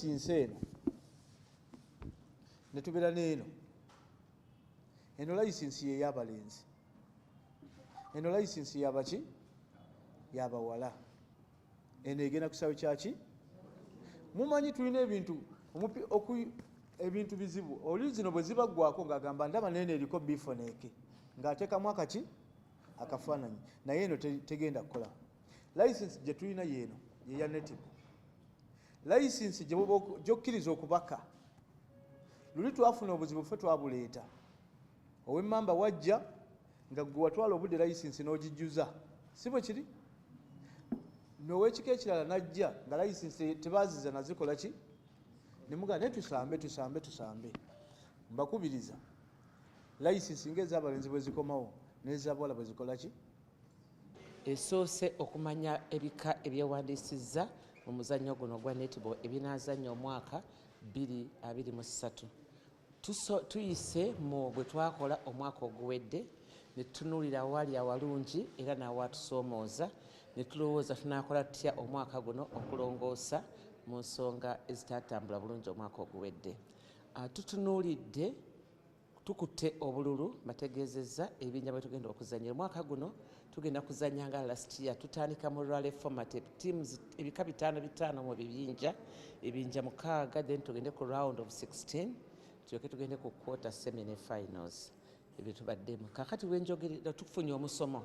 license eno ne tubeera n'eno. Eno license ye y'abalenzi, eno license y'abaki, y'abawala. Eno egenda kusaba kyaki. Mumanyi tulina ebintu bizibu. Oli zino bwe zibaggwako ng'agamba ndaba nene eriko bifoneke ng'ateekamu akafaananyi, naye eno tegenda kukola. License gye tulina yeeno yeya Netball. License gy'okkiriza okubaka. Luli twafuna obuzibu ffe twabuleeta. Ow'emmamba wajja nga gwe watwala obudde license n'ogijjuza, si bwe kiri? N'ow'ekika ekirala najja nga license tebaaziza nazikola ki? Ne mugamba naye tusambe. Mbakubiriza license ng'ez'abalenzi bwe zikomawo n'ez'abawala bwe zikola ki? Esoose okumanya ebika ebyewandiisizza mu muzannyo guno ogwa Netball ebinaazannya omwaka 2023. Tuyise mu bwe twakola omwaka oguwedde ne tutunuulira waali awalungi era n'awaatusoomooza ne tulowooza tunaakola tutya omwaka guno okulongoosa mu nsonga ezitaatambula bulungi omwaka oguwedde. Tutunuulidde tukutte obululu bategeezezza ebibiinja bwe tugenda okuzannyira. Omwaka guno tugenda kuzannya nga last year. Tutandika mu olwaleero format teams ebika 5 mu bibiinja, ebibinja 6, then tugende ku round of 16, tulyoke tugende ku quarter semi ne finals. Ebyo tubaddemu. Kaakati wenjogerera tufunye omusomo.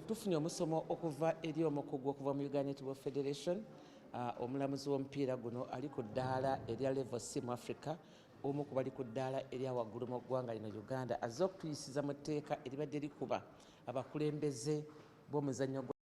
Tufunye omusomo okuva eri omukugu okuva mu Uganda Netball Federation. Omulamuzi w'omupiira guno ali ku ddaala erya level C mu Africa, omu ku bali ku ddaala erya waggulu mu ggwanga lino Uganda, azze okutuyisiza mu tteeka eribadde likuba abakulembeze b'omuzannyo